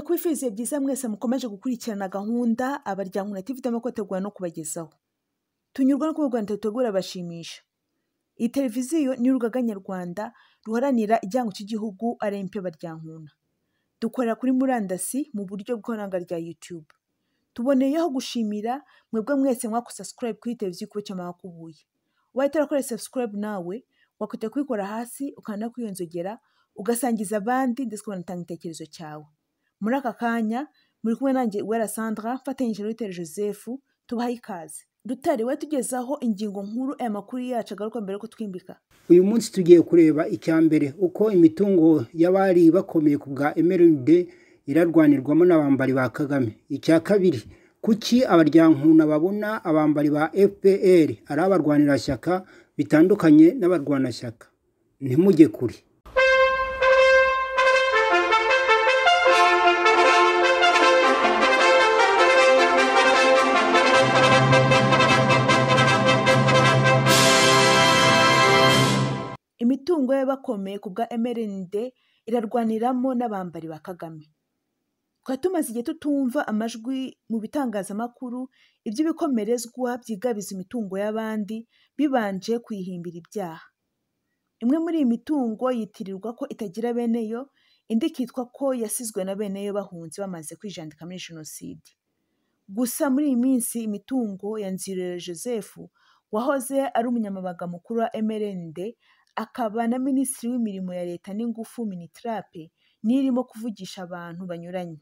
Kwifuriza byiza mwese mukomeje gukurikirana gahunda Abaryankuna TV twategura no kubagezaho. Tunyurwa no kubagwa ntategura bashimisha. Iyi televiziyo ni urugaga nyarwanda ruharanira ijyango cy'igihugu RMP Abaryankuna. Dukorera kuri murandasi mu buryo bw'oranga rya YouTube. Tuboneyeho gushimira mwebwe mwese subscribe kuri televiziyo kuko cyamakubuye. Wahita ukora subscribe nawe wakwita kwikora hasi ukanda kwiyonzogera ugasangiza abandi ndetse ukanatanga igitekerezo cyawe. Muri aka kanya muri kumwe nanjye Uwera Sandra mfatanyije n'Uwitera Joseph tubaha ikaze. Dutari we tugezaho ingingo nkuru amakuru yacu agaruka mbere ko twimbika. Uyu munsi tugiye kureba icyambere uko imitungo y'abari bakomeye ku bwa MRND irarwanirwamo n'abambari ba Kagame. Icya kabiri, kuki Abaryankuna babona abambari ba FPR ari abarwanirashyaka bitandukanye n'abarwanashyaka. Ntimujye kuri. Imitungo y'abakomeye ku bwa MRND irarwaniramo n'abambari ba Kagame. Kwa tumaze igihe tutumva amajwi mu bitangazamakuru iby'ibikomerezwa byigabiza imitungo y'abandi bibanje kuyihimbira ibyaha. Imwe muri iyi mitungo yitirirwa ko itagira beneyo, indi kitwa ko yasizwe na beneyo bahunze bamaze kwijandika muri jenoside. Gusa muri iyi minsi imitungo ya Nzirere Joseph wahoze ari umunyamabanga mukuru wa MRND akaba na minisitiri w'imirimo ya leta n'ingufu Minitrape nirimo kuvugisha abantu banyuranye.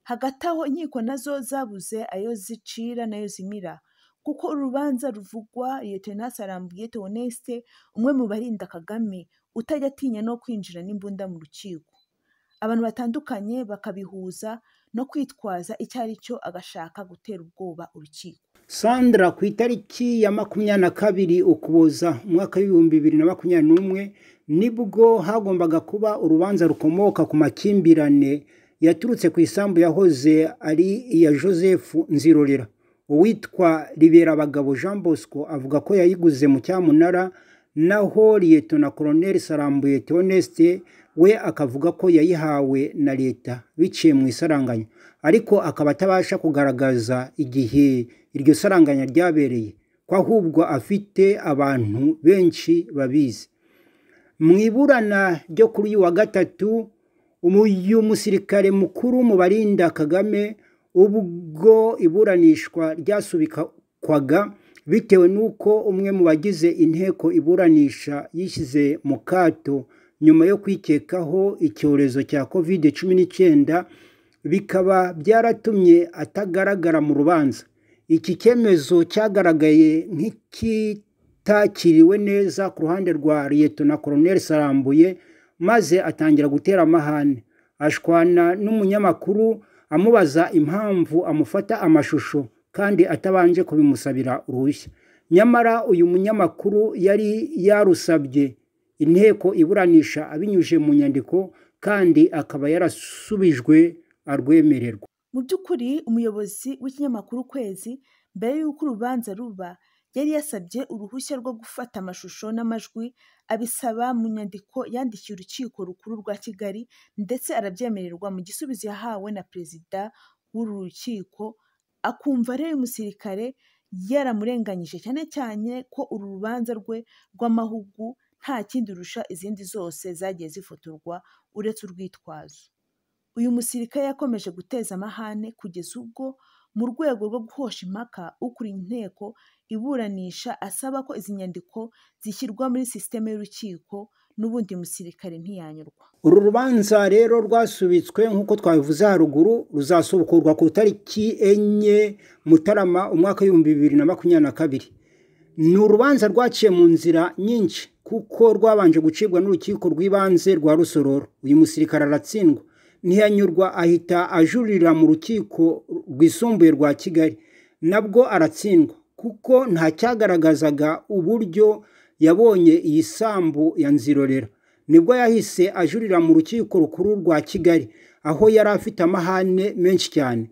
Hagati aho inkiko nazo zabuze ayo zicira nayo zimira kuko urubanza ruvugwa Lieutenant Sarambuye Theoneste umwe mu barinda Kagame utajya atinya no kwinjira n'imbunda mu rukiko. Abantu batandukanye bakabihuza no kwitwaza icyari cyo agashaka gutera ubwoba urukiko. Sandra, ku itariki ya 22 Ukuboza umwaka w'2021 nibwo hagombaga kuba urubanza rukomoka ku makimbirane yaturutse ku isambu yahoze ari iya Joseph Nzirorera. Uwitwa Liberabagabo Jean Bosco avuga ko yayiguze mu cyamunara, naho Lieutenant Colonel Sarambuye Theoneste we akavuga ko yayihawe na leta biciye mu isaranganya, ariko akaba atabasha kugaragaza igihe iryo saranganya ryabereye, ko ahubwo afite abantu benshi babizi. Mu iburana ryo kuri wa gatatu uyu musirikare mukuru mu barinda Kagame ubwo iburanishwa ryasubikwaga bitewe nuko umwe mu bagize inteko iburanisha yishyize mu kato nyuma yo kwikekaho icyorezo cya COVID-19, bikaba byaratumye atagaragara mu rubanza. Iki cyemezo cyagaragaye nk'ikitakiriwe neza ku ruhande rwa Lieutenant Colonel Sarambuye, maze atangira gutera amahane, ashwana n'umunyamakuru amubaza impamvu amufata amashusho kandi atabanje kubimusabira uruhushya. Nyamara uyu munyamakuru yari yarusabye inteko iburanisha abinyuje mu nyandiko kandi akaba yarasubijwe arwemererwa. Mu by'ukuri umuyobozi w'ikinyamakuru Kwezi mbere y'uko urubanza ruba yari yasabye uruhushya rwo gufata amashusho n'amajwi, abisaba mu nyandiko yandikiye urukiko rukuru rwa Kigali ndetse arabyemererwa mu gisubizo yahawe na perezida w'uru rukiko, akumva rero umusirikare yaramurenganyije cyane cyane ko uru rubanza rwe rw'amahugu nta kindi rusha izindi zose zagiye zifotorwa uretse urwitwazo. Uyu musirikare yakomeje guteza amahane kugeza ubwo mu rwego rwo guhosha impaka ukuri inteko iburanisha asaba ko izi nyandiko zishyirwa muri systeme y'urukiko, n'ubundi musirikare ntiyanyurwa. Uru rubanza rero rwasubitswe nk'uko twabivuze haruguru, ruzasubukurwa ku tariki 4 Mutarama umwaka w'2022. Ni urubanza rwaciye mu nzira nyinshi kuko rwabanje gucibwa n'urukiko rw'ibanze rwa Rusororo. Uyu musirikare aratsindwa, ntiyanyurwa, ahita ajurira mu rukiko rwisumbuye rwa Kigali, nabwo aratsindwa kuko nta cyagaragazaga uburyo yabonye iyi sambu ya Nzirorera. nibwo yahise ajurira mu rukiko rukuru rwa Kigali aho yari afite amahane menshi cyane.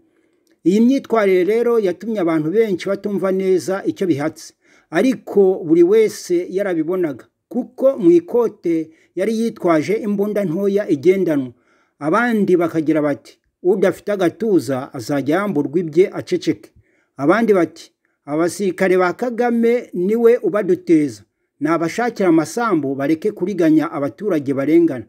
Iyi myitwarire rero yatumye abantu benshi batumva neza icyo bihatse, ariko buri wese yarabibonaga kuko mu ikote yari yitwaje imbunda ntoya igendanwa. Abandi bakagira bati udafite agatuza azajya yamburwa ibye aceceke. Abandi bati abasirikare ba Kagame niwe ubaduteza, nabashakira amasambu bareke kuriganya abaturage barengana.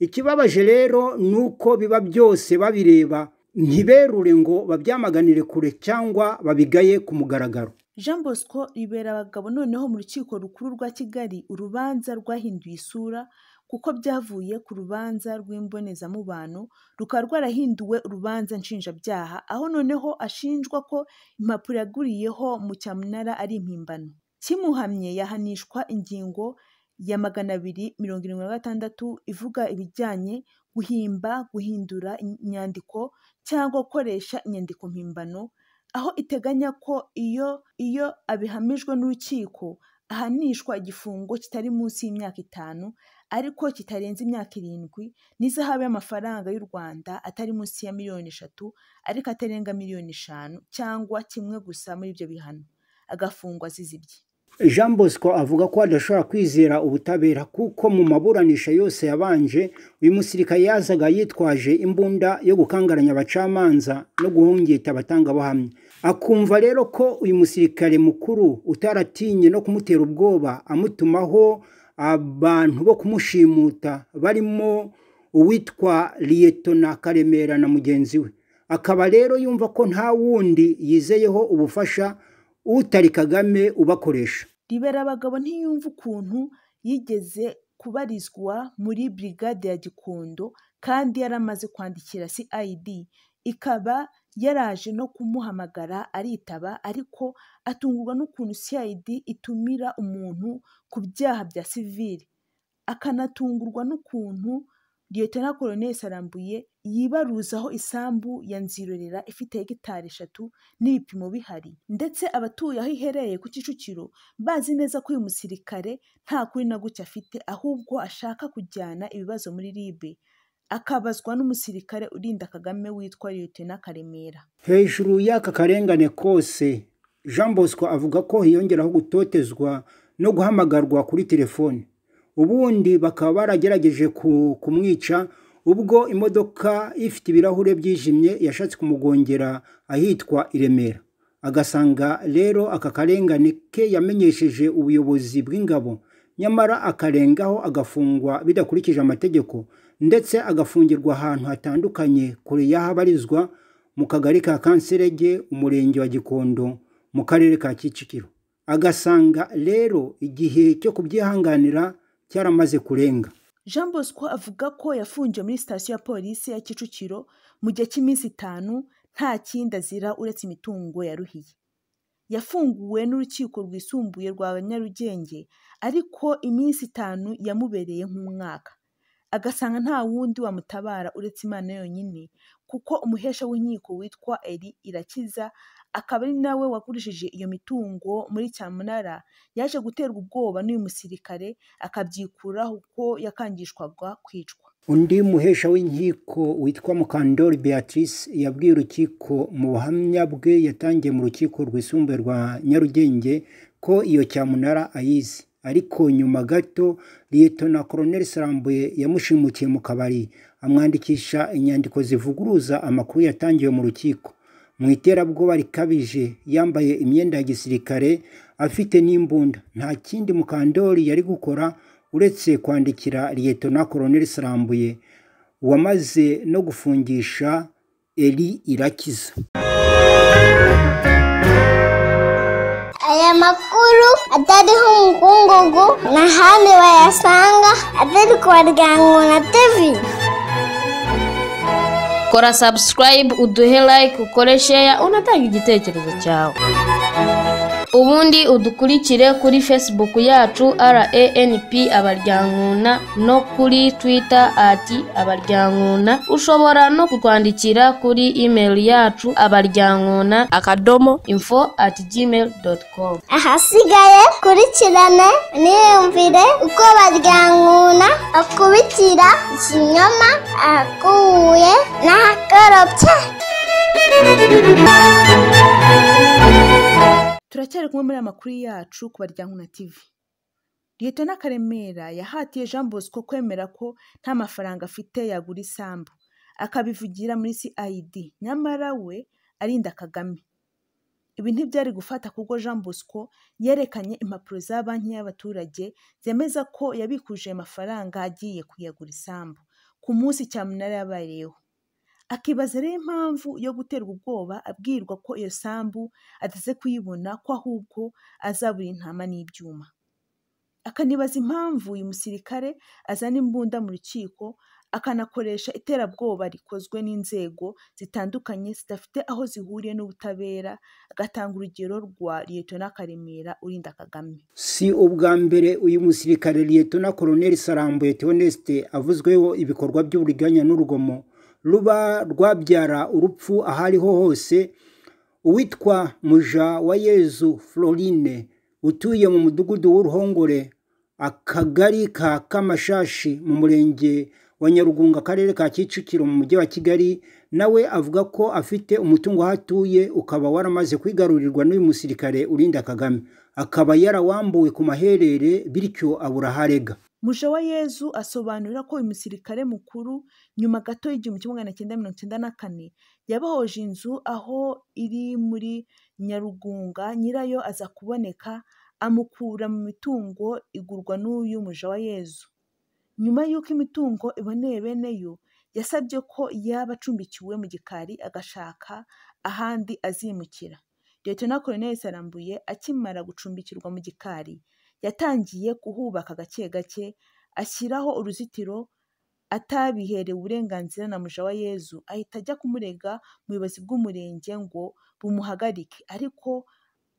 Ikibabaje rero nuko biba byose babireba ntiberure ngo babyamaganire kure cyangwa babigaye ku mugaragaro. Jean Bosco Riberabagabo noneho mu rukiko rukuru rwa Kigali urubanza rwahinduye isura kuko byavuye ku rubanza rw'imbonezamubano rukaba rwarahinduwe urubanza nshinjabyaha, aho noneho ashinjwa ko impapuro yaguriyeho mu cyamunara ari impimbano. Kimuhamye yahanishwa ingingo ya 276 ivuga ibijyanye guhimba, guhindura inyandiko cyangwa gukoresha inyandiko mpimbano, aho iteganya ko iyo abihamijwe n'urukiko ahanishwa igifungo kitari munsi y'imyaka 5 ariko kitarenze imyaka 7 n'izahabu y'amafaranga y'u Rwanda atari munsi ya miliyoni 3 ariko atarenga miliyoni 5 cyangwa kimwe gusa muri ibyo bihano agafungwa azizibye. Jean Bosco avuga ko adashobora kwizera ubutabera kuko mu maburanisha yose yabanje uyu musirikare yazaga yitwaje imbunda yo gukangaranya abacamanza no guhungeta abatangabuhamya. Akumva rero ko uyu musirikare mukuru utaratinye no kumutera ubwoba amutumaho abantu bo kumushimuta barimo uwitwa Liyetona Karemera na mugenzi we. Akaba rero yumva ko nta wundi yizeyeho ubufasha utari Kagame ubakoresha. Riberabagabo ntiyumva ukuntu yigeze kubarizwa muri brigade ya Gikondo kandi yaramaze kwandikira CID, ikaba yaraje no kumuhamagara aritaba, ariko atungurwa n'ukuntu CID itumira umuntu ku byaha bya civile, akanatungurwa n'ukuntu Lieutenant Colonel Sarambuye yibaruzaho isambu ya Nzirorera ifite hegitari 3 n'ibipimo bihari, ndetse abatuye aho ihereye ku Kicukiro bazi neza ko uyu musirikare nta kuri na gucya afite, ahubwo ashaka kujyana ibibazo muri Libe, akabazwa n'umusirikare urinda Kagame witwa Lieutenant Karemera. Hejuru y'aka karengane kose, Jean Bosco avuga ko hiyongeraho gutotezwa no guhamagarwa kuri telefone. Ubundi bakaba baragerageje kumwica ubwo imodoka ifite ibirahure byijimye yashatse kumugongera ahitwa i Remera. Agasanga rero aka karengane ke yamenyesheje ubuyobozi bw'ingabo, nyamara akarengaho agafungwa bidakurikije amategeko, ndetse agafungirwa ahantu hatandukanye kure y'ahabarizwa mu kagari ka Kanserege, umurenge wa Gikondo, mu karere ka Kicukiro. Agasanga rero igihe cyo kubyihanganira cyaramaze kurenga. Jean Bosco avuga ko yafungiwe muri sitasiyo ya polisi ya Kicukiro mu gihe cy'iminsi 5 nta kindi azira uretse imitungo yaruhiye. Yafunguwe n'urukiko rwisumbuye rwa Nyarugenge, ariko iminsi 5 yamubereye nk'umwaka. Agasanga nta wundi wamutabara uretse Imana yonyine, kuko umuhesha w'inkiko witwa Eli Irakiza akaba ari nawe wagurishije iyo mitungo muri cyamunara yaje guterwa ubwoba n'uyu musirikare akabyikuraho ko yakangishwaga kwicwa. Undi muhesha w'inkiko witwa Mukandori Beatrice yabwiye urukiko mu buhamya bwe yatangiye mu rukiko rwisumbuye rwa Nyarugenge ko iyo cyamunara ayizi, ariko nyuma gato Lieutenant Colonel Sarambuye yamushimukiye mu kabari amwandikisha inyandiko zivuguruza amakuru yatangiwe mu rukiko. Mu iterabwoba rikabije yambaye imyenda ya gisirikare afite n'imbunda, nta kindi Mukandori yari gukora uretse kwandikira Lieutenant Colonel Sarambuye wamaze no gufungisha Eli Irakiza. Aya makuru atariho umukungugu na handi wayasanga atari ku Abaryankuna TV. Kora subscribe, uduhe like, ukore share, unatanga igitekerezo cyawe. ubundi udukurikire kuri Facebook yacu RANP Abaryankuna no kuri Twitter @Abaryankuna. Ushobora no kutwandikira kuri email yacu abaryankunainfo@gmail.com. ahasigaye kurikirane niyumvire uko Abaryankuna akubitira ikinyoma akuye n'ahakorobye. Turacyari kumwe muri amakuru yacu ku Baryankuna TV. Lieutenant Karemera yahatiye Jean Bosco kwemera ko nta mafaranga afite yagura isambu, akabivugira muri CID, nyamara we arinda Kagame. Ibi ntibyari gufata kuko Jean Bosco yerekanye impapuro za banki y'abaturage zemeza ko yabikuje amafaranga agiye kuyagura isambu ku munsi cyamunara yabayeho. Akibaza rero impamvu yo guterwa ubwoba abwirwa ko iyo sambu ataze kuyibona, ko ahubwo azabura intama n'ibyuma. Akanibaza impamvu uyu musirikare azana imbunda mu rukiko, akanakoresha iterabwoba rikozwe n'inzego zitandukanye zidafite aho zihuriye n'ubutabera, agatanga urugero rwa Lieutenant Karemera urinda Kagame. Si ubwa mbere uyu musirikare Lieutenant Colonel Sarambuye Theoneste avuzweho ibikorwa by'uburiganya n'urugomo ruba rwabyara urupfu ahariho hose. Uwitwa Mujawayezu Florine utuye mu mudugudu w'Uruhongore, akagari ka Kamashashi mu murenge wa Nyarugunga, akarere ka Kicukiro mu mujyi wa Kigali, nawe avuga ko afite umutungo hatuye ukaba waramaze kwigarurirwa n'uyu musirikare urinda Kagame, akaba yarawambuwe ku maherere bityo abura harega. Mujawayezu asobanura ko uyu musirikare mukuru nyuma gato y'1994 yabahoje inzu aho iri muri Nyarugunga, nyirayo aza kuboneka amukura mu mitungo igurwa n'uyu Mujawayezu. Nyuma y'uko imitungo iboneye beneyo, yasabye ko yaba acumbikiwe mu gikari agashaka ahandi azimukira. Lieutenant Colonel Sarambuye akimara gucumbikirwa mu gikari, yatangiye kuhubaka gake gake, ashyiraho uruzitiro atabiherewe uburenganzira na Mujawayezu, ahita ajya kumurega mu buyobozi bw'umurenge ngo bumuhagarike, ariko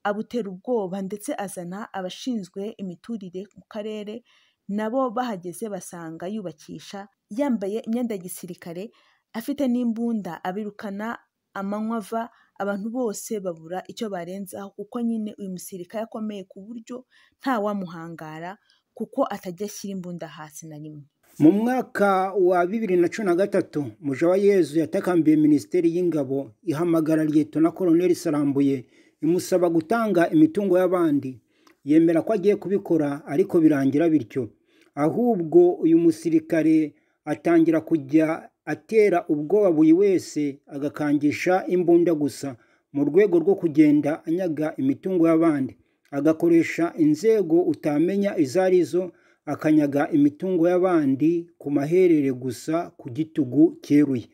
abutera ubwoba ndetse azana abashinzwe imiturire mu karere, nabo bahageze basanga yubakisha yambaye imyenda ya gisirikare, afite n'imbunda, abirukana amanywa ava, abantu bose babura icyo barenzaho kuko nyine uyu musirikare akomeye ku buryo nta wamuhangara kuko atajya ashyira imbunda hasi na rimwe. Mu mwaka wa 2013 Mujawayezu yatakambiye Minisiteri y'Ingabo ihamagara Lieutenant Colonel Sarambuye imusaba gutanga imitungo y'abandi. Yemera ko agiye kubikora ariko birangira bityo, ahubwo uyu musirikare atangira kujya atera ubwoba buri wese, agakangisha imbunda gusa mu rwego rwo kugenda anyaga imitungo y'abandi, agakoresha inzego utamenya izo arizo, akanyaga imitungo y'abandi ku maherere gusa ku gitugu cyeruye.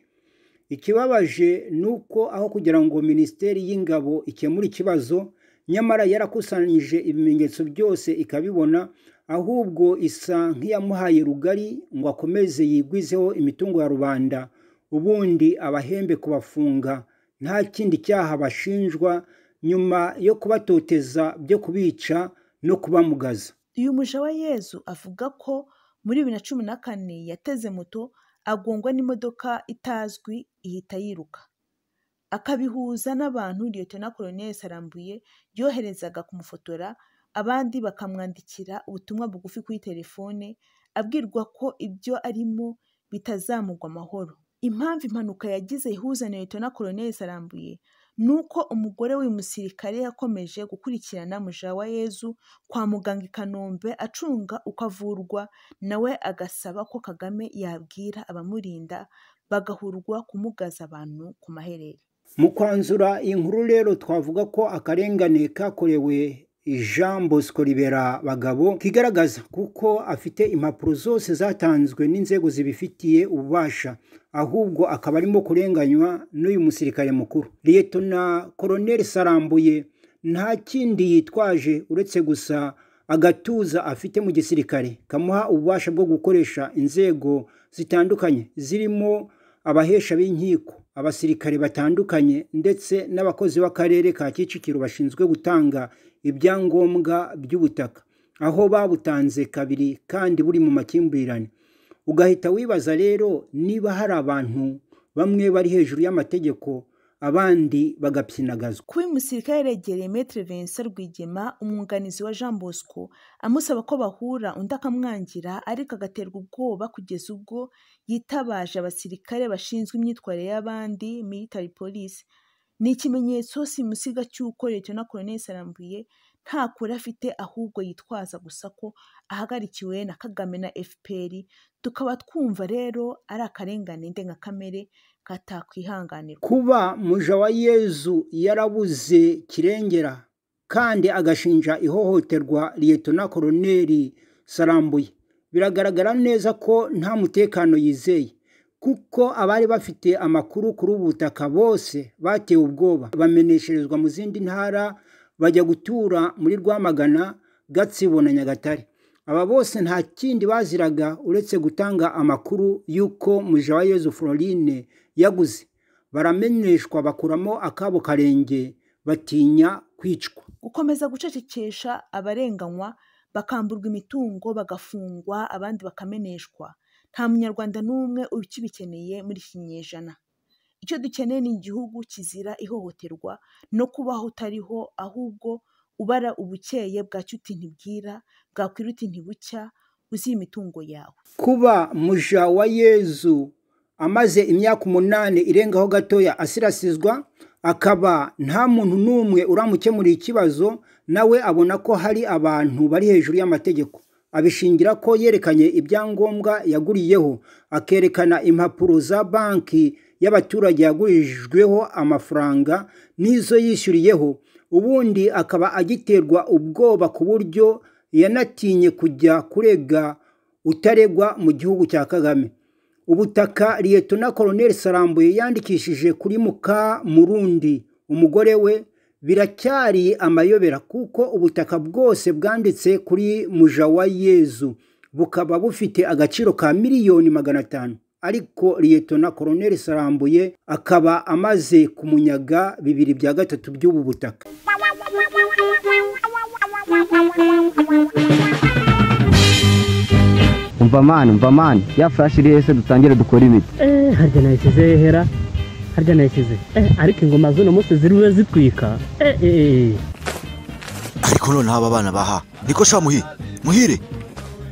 Ikibabaje nuko aho kugira ngo Minisiteri y'Ingabo ikemura ikibazo, nyamara yarakusanyije ibimenyetso byose ikabibona, ahubwo isa nk'iyamuhaye rugari ngo akomeze yigwizeho imitungo ya rubanda, ubundi abahembe kubafunga nta kindi cyaha bashinjwa nyuma yo kubatoteza byo kubica no kubamugaza. Uyu Mujawayezu avuga ko muri 2014 yateze moto agongwa n'imodoka itazwi ihita yiruka, akabihuza n'abantu Lieutenant Colonel Sarambuye yoherezaga kumufotora, abandi bakamwandikira ubutumwa bugufi kuri telefone abwirwa ko ibyo arimo bitazamugwa amahoro. Impamvu impanuka yagize ihuza na Lieutenant Colonel Sarambuye nuko umugore w'uyu musirikare yakomeje gukurikirana Mujawayezu kwa muganga i Kanombe acunga uko avurwa, nawe agasaba ko Kagame yabwira abamurinda bagahurwa kumugaza abantu ku maherere. Mu kwanzura inkuru rero twavuga ko akarengane kakorewe Jean Bosco Libera Bagabo kigaragaza kuko afite impapuro zose zatanzwe n'inzego zibifitiye ububasha, ahubwo akaba arimo kurenganywa n'uyu musirikare mukuru. Lieutenant Colonel Sarambuye nta kindi yitwaje uretse gusa agatuza afite mu gisirikare kamuha ububasha bwo gukoresha inzego zitandukanye zirimo abahesha b'inkiko, abasirikare batandukanye ndetse n'abakozi b'akarere ka Kicukiro bashinzwe gutanga ibyangombwa by'ubutaka, aho babutanze kabiri kandi buri mu makimbirane. Ugahita wibaza rero niba hari abantu bamwe bari hejuru y'amategeko abandi bagapyinagazwa. Kuba umusirikare yegereye Maître Vincent Rwigema, umwunganizi wa Jean Bosco, amusaba ko bahura, undi akamwangira ariko agaterwa ubwoba kugeza ubwo yitabaje abasirikare bashinzwe imyitwarire y'abandi, military police. Ni ikimenyetso simusiga cy'uko Lieutenant Colonel Sarambuye nta kuri afite, ahubwo yitwaza gusa ko ahagarikiwe na Kagame na FPR. Tukaba twumva rero ari akarengane ndengakamere katakwihanganirwa. Kuba Mujawayezu yarabuze kirengera kandi agashinja ihohoterwa Lieutenant Colonel Sarambuye, biragaragara neza ko nta mutekano yizeye, kuko abari bafite amakuru kuri ubu butaka bose batewe ubwoba, bamenesherezwa mu zindi ntara bajya gutura muri Rwamagana, Gatsibo na Nyagatare. Aba bose nta kindi baziraga uretse gutanga amakuru y'uko Mujawayezu Florine yaguze. Baramenyeshwa bakuramo akabo karenge, batinya kwicwa. Gukomeza gucecekesha abarenganywa, bakamburwa imitungo, bagafungwa, abandi bakameneshwa. Nta munyarwanda n'umwe ukibikeneye muri iki kinyejana. Icyo dukeneye ni igihugu kizira ihohoterwa no kubaho utariho, ahubwo ubara ubukeye bwacyo uti ntibwira, bwakwira uti ntibucya, uzi imitungo yawe. Kuba Mujawayezu amaze imyaka 8 irengaho gatoya asirasizwa, akaba nta muntu n'umwe uramukemurira ikibazo, nawe abona ko hari abantu bari hejuru y'amategeko. Abishingira ko yerekanye ibyangombwa yaguriyeho, akerekana impapuro za banki y'abaturage yagurijweho amafaranga n'izo yishyuriyeho, ubundi akaba agiterwa ubwoba ku buryo yanatinye kujya kurega utaregwa mu gihugu cya Kagame. Ubutaka Lieutenant Colonel Sarambuye yandikishije kuri Mukamurundi, umugore we, biracyari amayobera, kuko ubutaka bwose bwanditse kuri Mujawayezu bukaba bufite agaciro ka miliyoni 500, ariko Lieutenant Colonel Sarambuye akaba amaze kumunyaga 2/3 by'ubu butaka. Umva man, ya flash iri ese dutangire dukora ibiti. Harya nayishyize hera. Harya nayishyize. Ariko ingoma zo no munsi ziriwe zitwika. Ariko none aba bana baha. Niko sha muhire.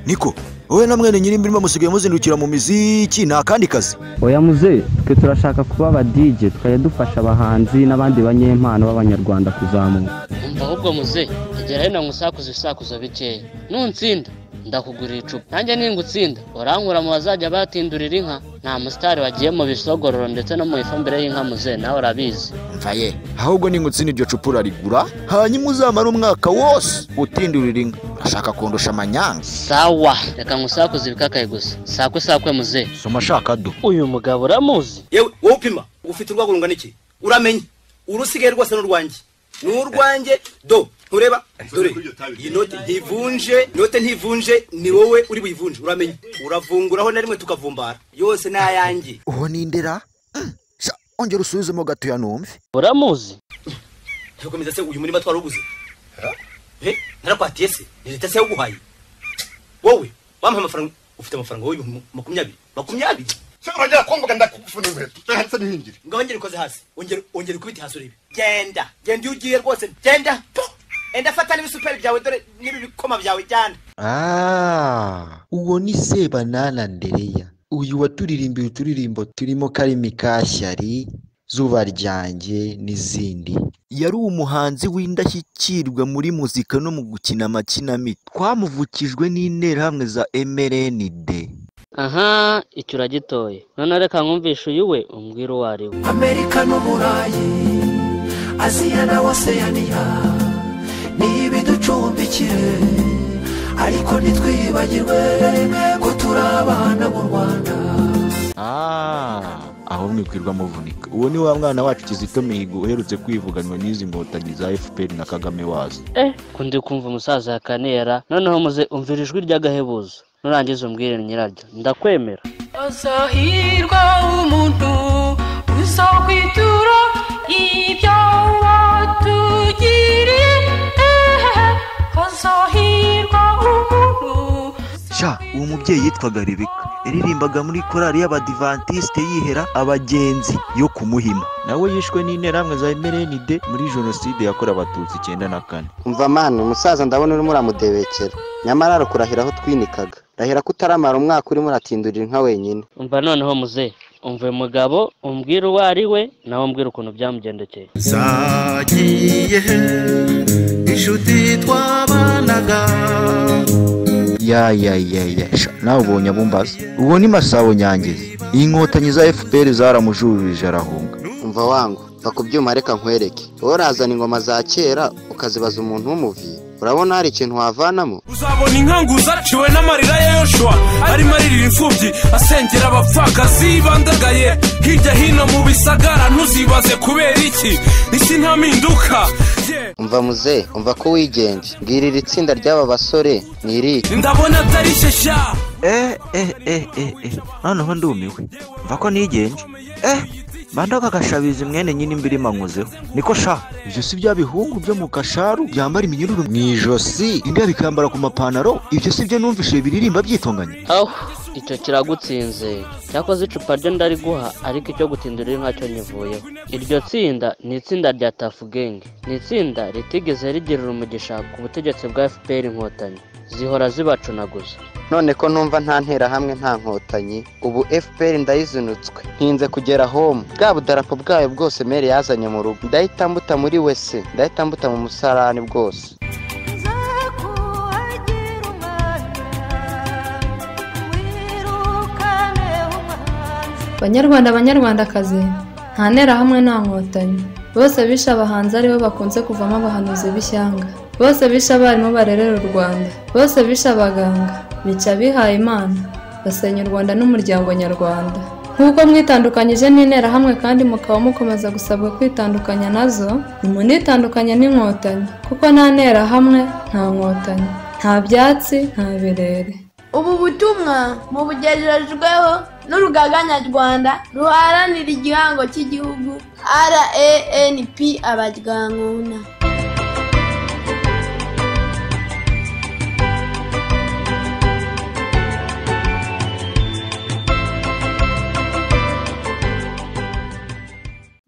Niko, wowe na mwene nyiri imirimo musigaye muzindukira mu miziki nta kandi kazi. Oya muze, twe turashaka kuba aba DJ, tukaye dufasha abahanzi n'abandi banyempano b'abanyarwanda kuzamuka. Umva ahubwo muze, tegera hino ngusakuza bikeya. Nuntsinda ndakugurira icupa. Nanjye ningutsinda orankura mu bazajya batindurira inka. Nta mustari wagiye mu bisogororo ndetse no mu ifumbire y'inka muze, nawe urabizi. Mvaye, ahubwo ningutsinda iryo cupa urarigura, hanyuma uzamara umwaka wose utindurira inka. Ashaka kundusha amanyanga. Sawa, reka ngusakuza ibikakaye gusa. Sakwe muze. Soma shaka do. Uyu mugabo uramuzi? Yewe wowe upima, ufite urwago rungana iki? Uramenye. Urusigaye rwose n'urwanjye. N'urwanjye do. Ureba dore iyi note ntivunje ni wowe uri buyivunje, uramenye. Uravunguraho na rimwe tukavumbara. Yose nayanjye. Uho nindera? Ongera usubizemo gato ya numve. Uramuzi? Tukomeza se uyu murima twaruguze. Narakwatiye se. Leta se uguhaye. Wowe bampa amafaranga, ufite amafaranga wowe 20. Cyangwa kwambuka ndakufuna inkweto. Cyangwa n'ihingire. Ngabongere ikoze hasi. Ongera kubita hasi urebe. Genda ugiye rwose. Genda. Enda fata n'ibisuperi byawe dore nibi bikoma byawe cyane. Uwo ni Sebanana Ndereya. Uyu waturirimbiye uturirimbo turimo Karimi Kashyari, Zuba ryanjye n'izindi. Yari umuhanzi w'indashyikirwa muri muzika no mu gukina amakinamico. Twamuvukijwe n'interahamwe za MRND. Aha, icyo uragitoye. None reka nkumvishe uyu we umbwira uwo ari we. Amerika n'Uburayi, Aziya na Oceania, ni ibiducumbikire, ariko ntitwibagirwe ko turi abana mu Rwanda. Aho mwikwirwa muvunika. Uwo ni wa mwana wacu Kizito Mihigo uherutse kwivuganwa n'izi ngotanyi za FPR na Kagame wazo. Kundi kumva umusaza yakanera, noneho muze umvira ijwi ry'agahebuzo. Nurangiza umbwire nyiraryo, ndakwemera. Azahirwa umuntu uza umubyeyi yitwaga Rebeka yaririmbaga muri korali y'Abadivantiste yihera abagenzi yo ku Muhima. Nawe yishwe n'interahamwe za MRND muri jenoside yakorewe Abatutsi 94. Umva mani umusaza ndabona urimo uramudebekera, nyamara arakurahira aho twinikaga. Rahira kutaramara umwaka urimo uratindurira inka wenyine. Umva noneho muze, umve mugabo umbwira uwo ari we nawe umbwira ukuntu byamugendekeye. Zagiye inshuti twabanaga. Nawe ubonye abumbaza. Uwo ni Masabo Nyangezi. Inkotanyi za FPR zaramujurije arahunga. Umva wangu bakubyuma reka nkwereke. Wowe urazana ingoma za kera ukazibaza umuntu w'umuvi. Urabona hari ikintu wavanamo? Uzabona inkanguza aciwe n'amarira ya Yoshua arimo aririra imfubyi asengera abapfakazi bandagaye hirya hino mu bisagara. Ntuzibaze kubera iki isi nta mpinduka. Umva muze, umva ko wigenje. Mbwirira itsinda ry'aba basore ni iri. Ndabona atari shesha. Noneho ndumiwe. Mva ko nigenje. Bandaga gashabizi mwene nyine imbirima nkozeho. Niko sha, ibyo si bya bihungu byo mu kasharu byambara iminyururu mu ijosi, imbya bikambara ku mapantaro. Ibyo si byo numvise biririmba byitonganye. Icyo kiragutsinze. Cyakoze icupa ryo ndari guha ariko icyo gutindurira nkacyo nyivuyeho. Iryo tsinda ni itsinda rya Tafu Gang. Ni itsinda ritigeze rigirira umugisha ku butegetsi bwa FPR Inkotanyi. Zihora zibacunaguza. None ko numva nta ntera hamwe nta nkotanyi, ubu FPR ndayizinutswe. Ntinze kugera home. Bwa budarapo bwayo bwose mere yazanye mu rugo. Ndahita mbuta muri wese, ndahita mbuta mu musarani bwose. Banyarwandakazi, nta ntera hamwe nta nkotanyi. Bose bishe abahanzi aribo bakunze kuvamo abahanuzi b'ishyanga. Bose bishe abarimu barerera u Rwanda. Bose bishe abaganga, bica abihaye Imana, basenya u Rwanda n'umuryango nyarwanda. Nk'uko mwitandukanyije n'intera hamwe kandi mukaba mukomeza gusabwa kwitandukanya nazo, nimunitandukanye n'inkotanyi, kuko nta ntera hamwe nta nkotanyi, nta byatsi nta birere. Ubu butumwa mu bugejejweho n'urugaga nyarwanda ruharanira igihango cy'igihugu RANP Abaryankuna.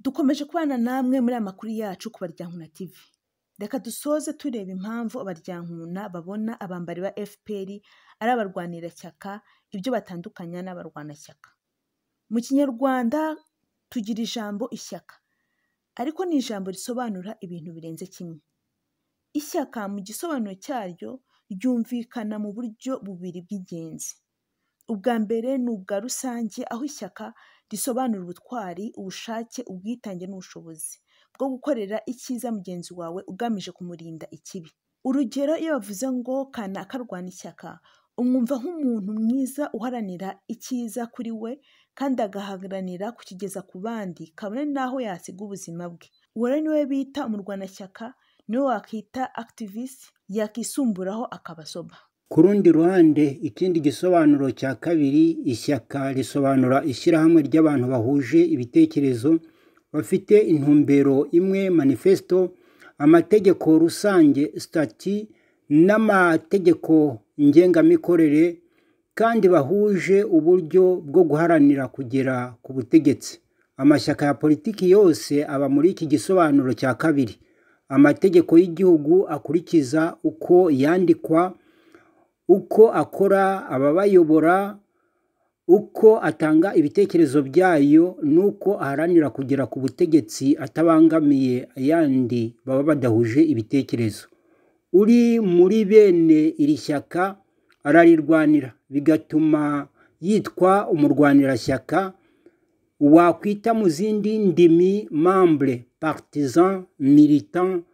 Dukomeje kubana namwe muri amakuru yacu ku Abaryankuna TV. Reka dusoze tureba impamvu Abaryankuna babona abambari ba FPR ari abarwanirashyaka, ibyo batandukanya n'abarwanashyaka. Mu Kinyarwanda tugira ijambo ishyaka, ariko ni ijambo risobanura ibintu birenze kimwe. Ishyaka mu gisobanuro cyaryo ryumvikana mu buryo bubiri bw'ingenzi. Ubwa mbere ni ubwa rusange, aho ishyaka risobanura ubutwari, ubushake, ubwitange n'ubushobozi bwo gukorera icyiza mugenzi wawe ugamije kumurinda ikibi. Urugero, iyo bavuze ngo kanaka arwana ishyaka, umwumva nk'umuntu mwiza uharanira icyiza kuri we kandi agaharanira kukigeza ku bandi kabone n'aho yasiga ubuzima bwe. Uwo rero niwe bita umurwanashyaka, niwe wakita activist, yakisumburaho akabasoba. Ku rundi ruhande, ikindi gisobanuro cya kabiri, ishyaka risobanura ishyirahamwe ry'abantu bahuje ibitekerezo, bafite intumbero imwe, manifesto, amategeko rusange, stati, n'amategeko ngengamikorere, kandi bahuje uburyo bwo guharanira kugera ku butegetsi. Amashyaka ya politiki yose aba muri iki gisobanuro cya kabiri. Amategeko y'igihugu akurikiza uko yandikwa, uko akora ababayobora, uko atanga ibitekerezo byayo, nuko aharanira kugera ku butegetsi atabangamiye ayandi baba badahuje ibitekerezo. Uri muri bene iri shyaka ararirwanira, bigatuma yitwa umurwanirashyaka. Wakwita mu zindi ndimi membre, partisan, militant.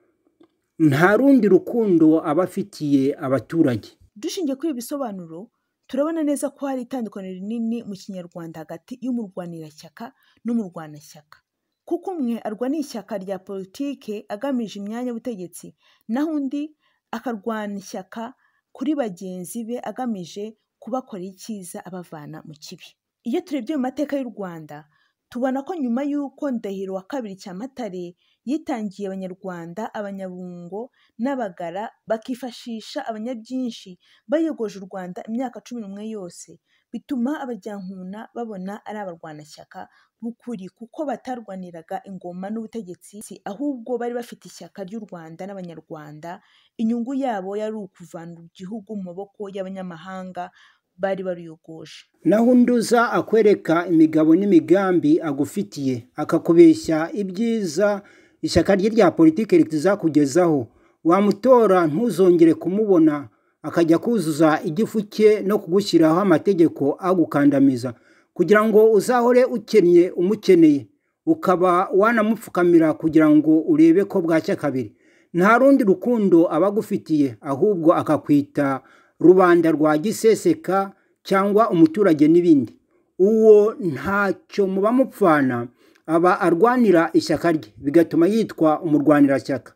Nta rundi rukundo abafitiye abaturage. Dushingiye kuri ibisobanuro, turabona neza ko hari itandukaniro rinini mu Kinyarwanda hagati y'umurwanirashyaka n'umurwanashyaka. Kuko umwe arwanira ishyaka rya politike agamije imyanya y'ubutegetsi, naho undi akarwana ishyaka kuri bagenzi be agamije kubakorera icyiza abavana mu kibi. Iyo turebye mu mateka y'u Rwanda, tubona ko nyuma y'uko Ndahiro wa kabiri Cyamatare yitangiye abanyarwanda, abanyabungo n'abagara bakifashisha abanyabyinshi bayogoje u Rwanda imyaka 11 yose, bituma Abaryankuna babona ari abarwanashyaka b'ukuri kuko batarwaniraga ingoma n'ubutegetsi, ahubwo bari bafite ishyaka ry'u Rwanda n'abanyarwanda. Inyungu yabo yari ukuvana igihugu mu maboko y'abanyamahanga bari baruyogoje. Naho unduza akwereka imigabo n'imigambi agufitiye, akakubeshya ibyiza ishyaka rye rya politike rituzakugezaho, wamutora ntuzongere kumubona, akajya kuzuza igifu cye no kugushyiraho amategeko agukandamiza kugira ngo uzahore ukennye umukeneye, ukaba wanamupfukamira kugira ngo urebe ko bwacya kabiri. Nta rundi rukundo abagufitiye, ahubwo akakwita rubanda rwa giseseka cyangwa umuturage n'ibindi. Uwo ntacyo muba mupfana, aba arwanira ishyaka rye, bigatuma yitwa umurwanirashyaka.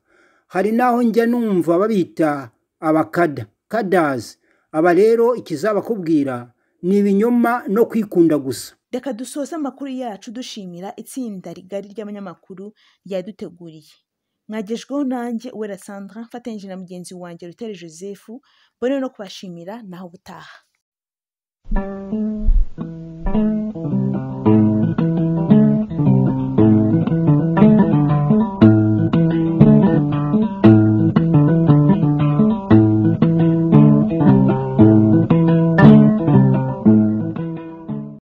Hari naho njya numva babita abakadazi. Aba rero ikizabakubwira ni ibinyoma no kwikunda gusa. Reka dusoze amakuru yacu dushimira itsinda rigari ry'abanyamakuru ryaduteguriye. Mwagejweho nanjye Uwera Sandra mfatanyije na mugenzi wanjye Rutere Joseph, mbone no kubashimira naho gutaha.